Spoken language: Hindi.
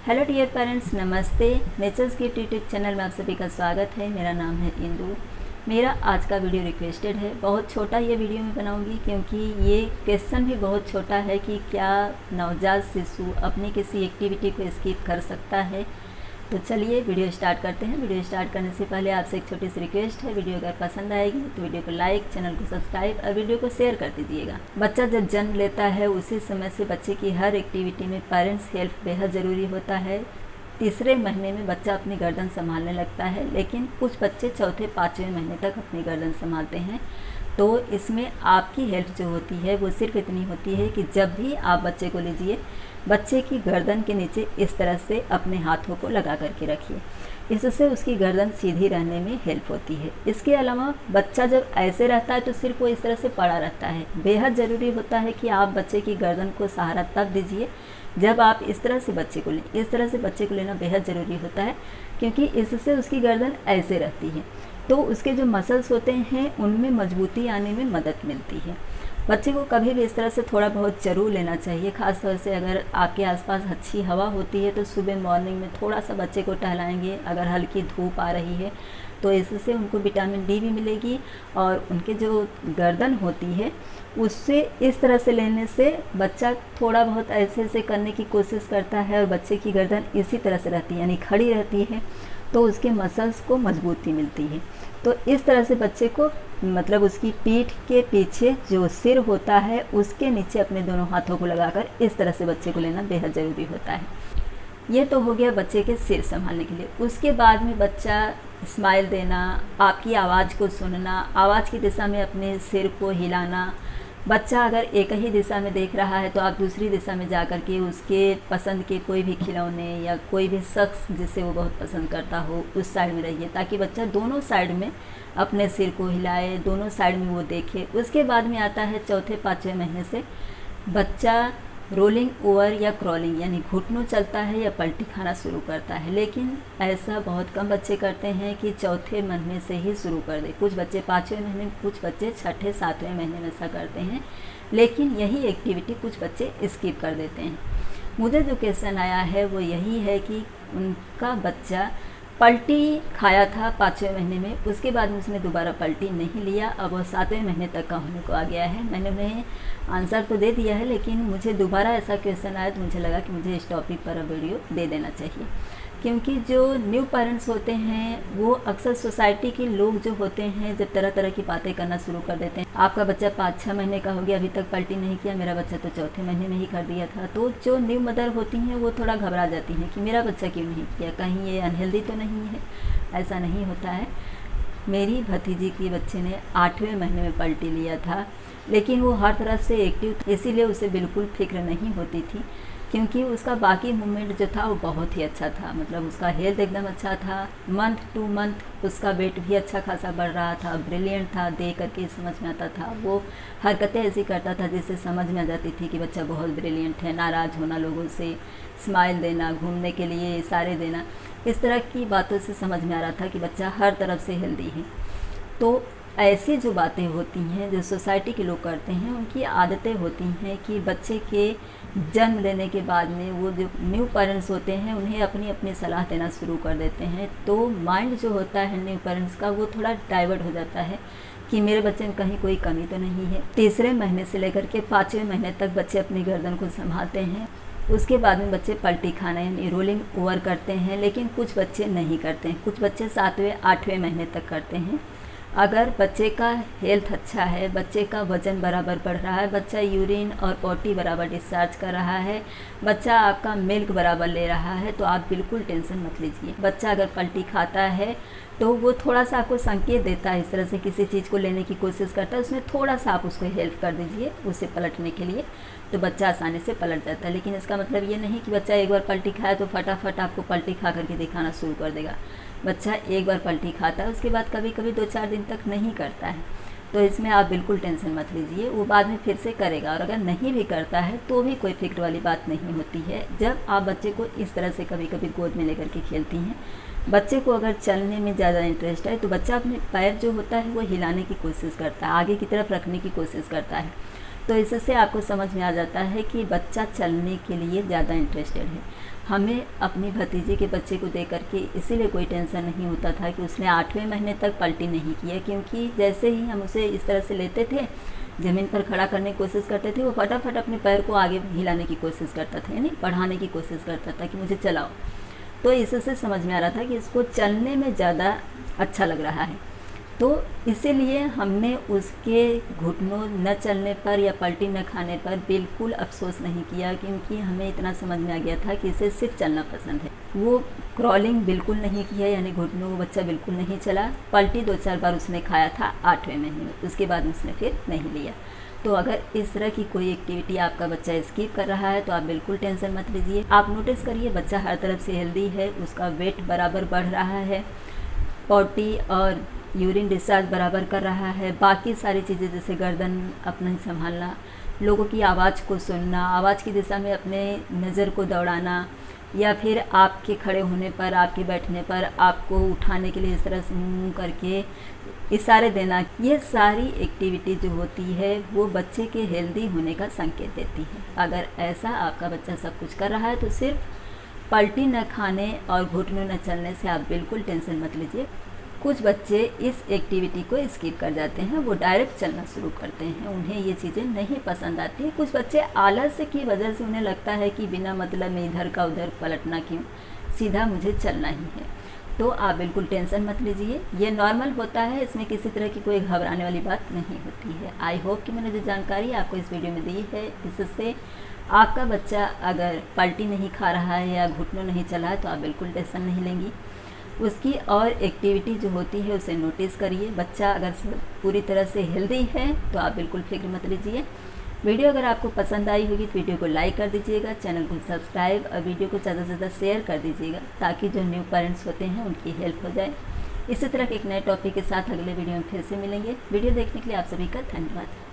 हेलो डियर पेरेंट्स, नमस्ते। नेचर्स गिफ्ट यूट्यूब चैनल में आप सभी का स्वागत है। मेरा नाम है इंदु। मेरा आज का वीडियो रिक्वेस्टेड है। बहुत छोटा ये वीडियो मैं बनाऊंगी क्योंकि ये क्वेश्चन भी बहुत छोटा है कि क्या नवजात शिशु अपनी किसी एक्टिविटी को स्किप कर सकता है। तो चलिए वीडियो स्टार्ट करते हैं। वीडियो स्टार्ट करने से पहले आपसे एक छोटी सी रिक्वेस्ट है, वीडियो अगर पसंद आएगी तो वीडियो को लाइक, चैनल को सब्सक्राइब और वीडियो को शेयर कर दीजिएगा। बच्चा जब जन्म लेता है उसी समय से बच्चे की हर एक्टिविटी में पेरेंट्स हेल्प बेहद ज़रूरी होता है। तीसरे महीने में बच्चा अपनी गर्दन संभालने लगता है, लेकिन कुछ बच्चे चौथे पाँचवें महीने तक अपनी गर्दन संभालते हैं। तो इसमें आपकी हेल्प जो होती है वो सिर्फ इतनी होती है कि जब भी आप बच्चे को लीजिए, बच्चे की गर्दन के नीचे इस तरह से अपने हाथों को लगा करके रखिए। इससे उसकी गर्दन सीधी रहने में हेल्प होती है। इसके अलावा बच्चा जब ऐसे रहता है तो सिर्फ वो इस तरह से पड़ा रहता है। बेहद ज़रूरी होता है कि आप बच्चे की गर्दन को सहारा तब दीजिए जब आप इस तरह से बच्चे को लें। इस तरह से बच्चे को लेना बेहद ज़रूरी होता है क्योंकि इससे उसकी गर्दन ऐसे रहती है तो उसके जो मसल्स होते हैं उनमें मजबूती आने में मदद मिलती है। बच्चे को कभी भी इस तरह से थोड़ा बहुत ज़रूर लेना चाहिए। ख़ास तौर से अगर आपके आसपास अच्छी हवा होती है तो सुबह मॉर्निंग में थोड़ा सा बच्चे को टहलाएंगे। अगर हल्की धूप आ रही है तो इससे उनको विटामिन डी भी मिलेगी और उनके जो गर्दन होती है उससे इस तरह से लेने से बच्चा थोड़ा बहुत ऐसे ऐसे करने की कोशिश करता है और बच्चे की गर्दन इसी तरह से रहती है यानी खड़ी रहती है तो उसके मसल्स को मजबूती मिलती है। तो इस तरह से बच्चे को मतलब उसकी पीठ के पीछे जो सिर होता है उसके नीचे अपने दोनों हाथों को लगाकर इस तरह से बच्चे को लेना बेहद ज़रूरी होता है। ये तो हो गया बच्चे के सिर संभालने के लिए। उसके बाद में बच्चा स्माइल देना, आपकी आवाज़ को सुनना, आवाज़ की दिशा में अपने सिर को हिलाना। बच्चा अगर एक ही दिशा में देख रहा है तो आप दूसरी दिशा में जा कर के उसके पसंद के कोई भी खिलौने या कोई भी शख्स जिसे वो बहुत पसंद करता हो उस साइड में रहिए ताकि बच्चा दोनों साइड में अपने सिर को हिलाए, दोनों साइड में वो देखे। उसके बाद में आता है चौथे पाँचवें महीने से बच्चा रोलिंग ओवर या क्रॉलिंग यानी घुटनों चलता है या पलटी खाना शुरू करता है। लेकिन ऐसा बहुत कम बच्चे करते हैं कि चौथे महीने से ही शुरू कर दे। कुछ बच्चे पाँचवें महीने, कुछ बच्चे छठे सातवें महीने में ऐसा करते हैं, लेकिन यही एक्टिविटी कुछ बच्चे स्किप कर देते हैं। मुझे जो क्वेश्चन आया है वो यही है कि उनका बच्चा पलटी खाया था पाँचवें महीने में, उसके बाद में उसने दोबारा पलटी नहीं लिया। अब वो सातवें महीने तक का होने को आ गया है। मैंने उन्हें आंसर तो दे दिया है, लेकिन मुझे दोबारा ऐसा क्वेश्चन आया तो मुझे लगा कि मुझे इस टॉपिक पर वीडियो दे देना चाहिए क्योंकि जो न्यू पेरेंट्स होते हैं वो अक्सर सोसाइटी के लोग जो होते हैं जब तरह तरह की बातें करना शुरू कर देते हैं। आपका बच्चा 5-6 महीने का हो गया, अभी तक पलटी नहीं किया, मेरा बच्चा तो चौथे महीने में ही कर दिया था। तो जो न्यू मदर होती हैं वो थोड़ा घबरा जाती हैं कि मेरा बच्चा क्यों नहीं किया, कहीं ये अनहेल्दी तो नहीं है। ऐसा नहीं होता है। मेरी भतीजी की बच्चे ने 8वें महीने में पलटी लिया था, लेकिन वो हर तरफ से एक्टिव था, इसीलिए उसे बिल्कुल फिक्र नहीं होती थी क्योंकि उसका बाकी मूवमेंट जो था वो बहुत ही अच्छा था। मतलब उसका हेल्थ एकदम अच्छा था। मंथ टू मंथ उसका वेट भी अच्छा खासा बढ़ रहा था, ब्रिलियंट था। देख करके समझ में आता था। वो हरकतें ऐसी करता था जिससे समझ में आ जाती थी कि बच्चा बहुत ब्रिलियंट है। नाराज़ होना लोगों से, स्माइल देना, घूमने के लिए इशारे देना, इस तरह की बातों से समझ में आ रहा था कि बच्चा हर तरफ से हेल्दी है। तो ऐसी जो बातें होती हैं जो सोसाइटी के लोग करते हैं, उनकी आदतें होती हैं कि बच्चे के जन्म लेने के बाद में वो जो न्यू पेरेंट्स होते हैं उन्हें अपनी अपनी सलाह देना शुरू कर देते हैं। तो माइंड जो होता है न्यू पेरेंट्स का वो थोड़ा डाइवर्ट हो जाता है कि मेरे बच्चे में कहीं कोई कमी तो नहीं है। तीसरे महीने से लेकर के 5वें महीने तक बच्चे अपनी गर्दन को संभालते हैं। उसके बाद में बच्चे पलटी खाना यानी रोलिंग ओवर करते हैं, लेकिन कुछ बच्चे नहीं करते हैं। कुछ बच्चे 7वें-8वें महीने तक करते हैं। अगर बच्चे का हेल्थ अच्छा है, बच्चे का वज़न बराबर बढ़ रहा है, बच्चा यूरिन और पोटी बराबर डिस्चार्ज कर रहा है, बच्चा आपका मिल्क बराबर ले रहा है, तो आप बिल्कुल टेंशन मत लीजिए। बच्चा अगर पलटी खाता है तो वो थोड़ा सा आपको संकेत देता है, इस तरह से किसी चीज़ को लेने की कोशिश करता है, उसमें थोड़ा सा आप उसको हेल्प कर दीजिए उसे पलटने के लिए, तो बच्चा आसानी से पलट जाता है। लेकिन इसका मतलब ये नहीं कि बच्चा एक बार पलटी खाया तो फटाफट आपको पलटी खा करके दिखाना शुरू कर देगा। बच्चा एक बार पलटी खाता है, उसके बाद कभी कभी 2-4 दिन तक नहीं करता है, तो इसमें आप बिल्कुल टेंशन मत लीजिए। वो बाद में फिर से करेगा और अगर नहीं भी करता है तो भी कोई फिक्र वाली बात नहीं होती है। जब आप बच्चे को इस तरह से कभी कभी गोद में लेकर के खेलती हैं, बच्चे को अगर चलने में ज़्यादा इंटरेस्ट है तो बच्चा अपने पैर जो होता है वो हिलाने की कोशिश करता है, आगे की तरफ रखने की कोशिश करता है। तो इससे आपको समझ में आ जाता है कि बच्चा चलने के लिए ज़्यादा इंटरेस्टेड है। हमें अपनी भतीजे के बच्चे को देख करके इसीलिए कोई टेंशन नहीं होता था कि उसने 8वें महीने तक पलटी नहीं किया, क्योंकि जैसे ही हम उसे इस तरह से लेते थे, ज़मीन पर खड़ा करने की कोशिश करते थे, वो फटाफट अपने पैर को आगे हिलाने की कोशिश करता था, यानी बढ़ाने की कोशिश करता था कि मुझे चलाओ। तो इससे समझ में आ रहा था कि इसको चलने में ज़्यादा अच्छा लग रहा है। तो इसीलिए हमने उसके घुटनों न चलने पर या पलटी न खाने पर बिल्कुल अफसोस नहीं किया, क्योंकि हमें इतना समझ में आ गया था कि इसे सिर्फ चलना पसंद है। वो क्रॉलिंग बिल्कुल नहीं किया, यानी घुटनों वो बच्चा बिल्कुल नहीं चला। पलटी 2-4 बार उसने खाया था 8वें महीने में, उसके बाद उसने फिर नहीं लिया। तो अगर इस तरह की कोई एक्टिविटी आपका बच्चा स्किप कर रहा है तो आप बिल्कुल टेंशन मत लीजिए। आप नोटिस करिए बच्चा हर तरफ से हेल्दी है, उसका वेट बराबर बढ़ रहा है, पॉटी और यूरिन डिस्चार्ज बराबर कर रहा है, बाकी सारी चीज़ें जैसे गर्दन अपना ही संभालना, लोगों की आवाज़ को सुनना, आवाज़ की दिशा में अपने नज़र को दौड़ाना, या फिर आपके खड़े होने पर, आपके बैठने पर आपको उठाने के लिए इस तरह से मुँह करके इशारे देना, ये सारी एक्टिविटी जो होती है वो बच्चे के हेल्दी होने का संकेत देती है। अगर ऐसा आपका बच्चा सब कुछ कर रहा है तो सिर्फ पलटी न खाने और घुटनों न चलने से आप बिल्कुल टेंशन मत लीजिए। कुछ बच्चे इस एक्टिविटी को स्किप कर जाते हैं, वो डायरेक्ट चलना शुरू करते हैं, उन्हें ये चीज़ें नहीं पसंद आती। कुछ बच्चे आलस की वजह से उन्हें लगता है कि बिना मतलब में इधर का उधर पलटना क्यों, सीधा मुझे चलना ही है। तो आप बिल्कुल टेंशन मत लीजिए, ये नॉर्मल होता है, इसमें किसी तरह की कोई घबराने वाली बात नहीं होती है। आई होप कि मैंने जो जानकारी आपको इस वीडियो में दी है, इससे आपका बच्चा अगर पलटी नहीं खा रहा है या घुटनों नहीं चला है तो आप बिल्कुल टेंशन नहीं लेंगी। उसकी और एक्टिविटी जो होती है उसे नोटिस करिए। बच्चा अगर पूरी तरह से हेल्दी है तो आप बिल्कुल फिक्र मत लीजिए। वीडियो अगर आपको पसंद आई होगी तो वीडियो को लाइक कर दीजिएगा, चैनल को सब्सक्राइब और वीडियो को ज़्यादा से ज़्यादा शेयर कर दीजिएगा, ताकि जो न्यू पेरेंट्स होते हैं उनकी हेल्प हो जाए। इसी तरह के एक नए टॉपिक के साथ अगले वीडियो में फिर से मिलेंगे। वीडियो देखने के लिए आप सभी का धन्यवाद।